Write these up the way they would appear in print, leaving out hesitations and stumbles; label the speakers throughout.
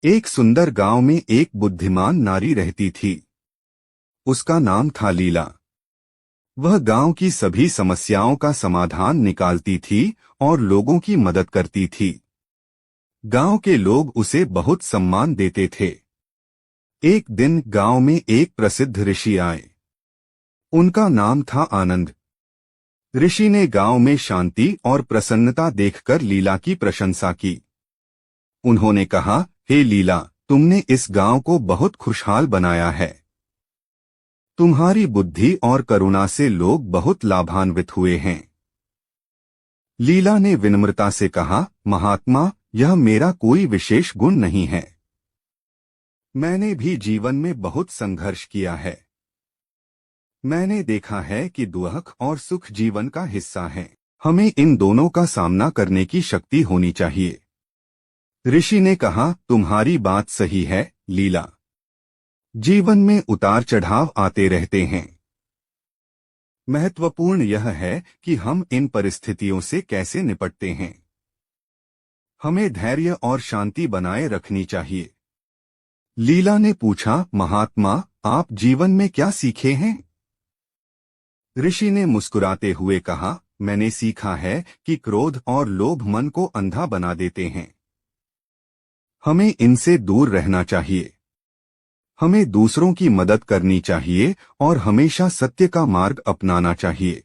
Speaker 1: एक सुंदर गांव में एक बुद्धिमान नारी रहती थी। उसका नाम था लीला। वह गांव की सभी समस्याओं का समाधान निकालती थी और लोगों की मदद करती थी। गांव के लोग उसे बहुत सम्मान देते थे। एक दिन गांव में एक प्रसिद्ध ऋषि आए। उनका नाम था आनंद। ऋषि ने गांव में शांति और प्रसन्नता देखकर लीला की प्रशंसा की। उन्होंने कहा, हे लीला, तुमने इस गांव को बहुत खुशहाल बनाया है। तुम्हारी बुद्धि और करुणा से लोग बहुत लाभान्वित हुए हैं। लीला ने विनम्रता से कहा, महात्मा, यह मेरा कोई विशेष गुण नहीं है। मैंने भी जीवन में बहुत संघर्ष किया है। मैंने देखा है कि दुख और सुख जीवन का हिस्सा है। हमें इन दोनों का सामना करने की शक्ति होनी चाहिए। ऋषि ने कहा, तुम्हारी बात सही है लीला। जीवन में उतार चढ़ाव आते रहते हैं। महत्वपूर्ण यह है कि हम इन परिस्थितियों से कैसे निपटते हैं। हमें धैर्य और शांति बनाए रखनी चाहिए। लीला ने पूछा, महात्मा, आप जीवन में क्या सीखे हैं? ऋषि ने मुस्कुराते हुए कहा, मैंने सीखा है कि क्रोध और लोभ मन को अंधा बना देते हैं। हमें इनसे दूर रहना चाहिए। हमें दूसरों की मदद करनी चाहिए और हमेशा सत्य का मार्ग अपनाना चाहिए।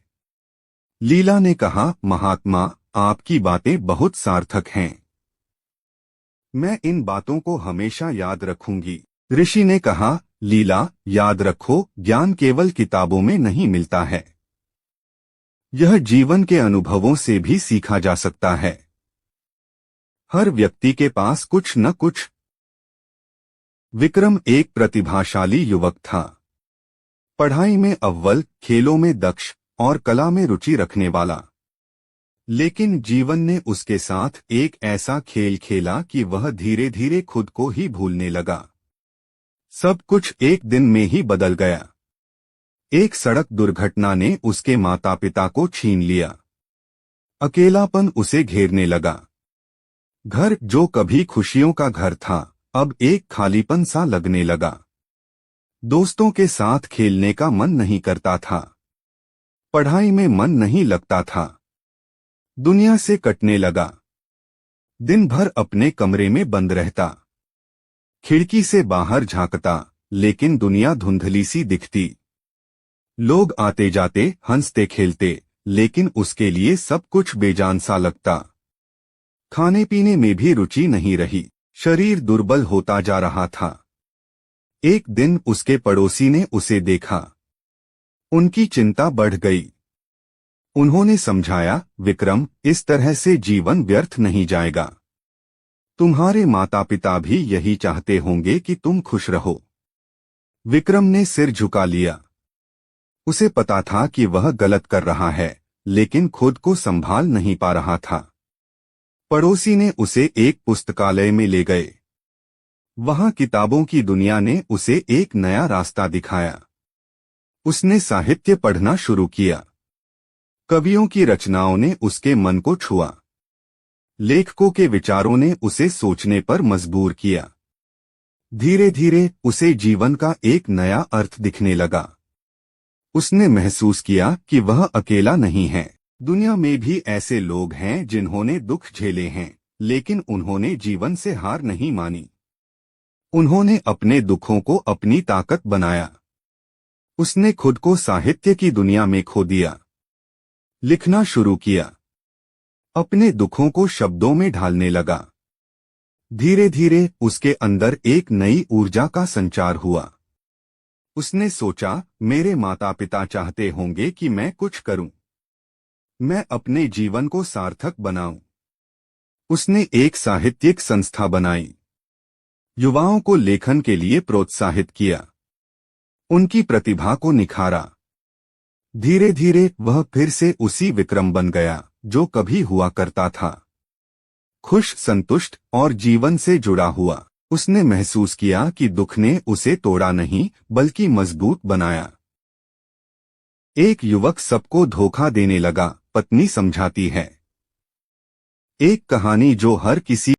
Speaker 1: लीला ने कहा, महात्मा, आपकी बातें बहुत सार्थक हैं। मैं इन बातों को हमेशा याद रखूंगी। ऋषि ने कहा, लीला, याद रखो, ज्ञान केवल किताबों में नहीं मिलता है। यह जीवन के अनुभवों से भी सीखा जा सकता है। हर व्यक्ति के पास कुछ न कुछ। विक्रम एक प्रतिभाशाली युवक था। पढ़ाई में अव्वल, खेलों में दक्ष और कला में रुचि रखने वाला। लेकिन जीवन ने उसके साथ एक ऐसा खेल खेला कि वह धीरे धीरे खुद को ही भूलने लगा। सब कुछ एक दिन में ही बदल गया। एक सड़क दुर्घटना ने उसके माता पिता को छीन लिया। अकेलापन उसे घेरने लगा। घर जो कभी खुशियों का घर था, अब एक खालीपन सा लगने लगा। दोस्तों के साथ खेलने का मन नहीं करता था। पढ़ाई में मन नहीं लगता था। दुनिया से कटने लगा। दिन भर अपने कमरे में बंद रहता। खिड़की से बाहर झांकता, लेकिन दुनिया धुंधली सी दिखती। लोग आते जाते, हंसते खेलते, लेकिन उसके लिए सब कुछ बेजान सा लगता। खाने पीने में भी रुचि नहीं रही। शरीर दुर्बल होता जा रहा था। एक दिन उसके पड़ोसी ने उसे देखा। उनकी चिंता बढ़ गई। उन्होंने समझाया, विक्रम, इस तरह से जीवन व्यर्थ नहीं जाएगा। तुम्हारे माता पिता भी यही चाहते होंगे कि तुम खुश रहो। विक्रम ने सिर झुका लिया। उसे पता था कि वह गलत कर रहा है, लेकिन खुद को संभाल नहीं पा रहा था। पड़ोसी ने उसे एक पुस्तकालय में ले गए। वहां किताबों की दुनिया ने उसे एक नया रास्ता दिखाया। उसने साहित्य पढ़ना शुरू किया। कवियों की रचनाओं ने उसके मन को छुआ। लेखकों के विचारों ने उसे सोचने पर मजबूर किया। धीरे धीरे उसे जीवन का एक नया अर्थ दिखने लगा। उसने महसूस किया कि वह अकेला नहीं है। दुनिया में भी ऐसे लोग हैं जिन्होंने दुख झेले हैं, लेकिन उन्होंने जीवन से हार नहीं मानी। उन्होंने अपने दुखों को अपनी ताकत बनाया। उसने खुद को साहित्य की दुनिया में खो दिया। लिखना शुरू किया। अपने दुखों को शब्दों में ढालने लगा। धीरे धीरे उसके अंदर एक नई ऊर्जा का संचार हुआ। उसने सोचा, मेरे माता पिता चाहते होंगे कि मैं कुछ करूं। मैं अपने जीवन को सार्थक बनाऊं। उसने एक साहित्यिक संस्था बनाई। युवाओं को लेखन के लिए प्रोत्साहित किया। उनकी प्रतिभा को निखारा। धीरे धीरे वह फिर से उसी विक्रम बन गया जो कभी हुआ करता था। खुश, संतुष्ट और जीवन से जुड़ा हुआ। उसने महसूस किया कि दुख ने उसे तोड़ा नहीं, बल्कि मजबूत बनाया। एक युवक सबको धोखा देने लगा, पत्नी समझाती है। एक कहानी जो हर किसी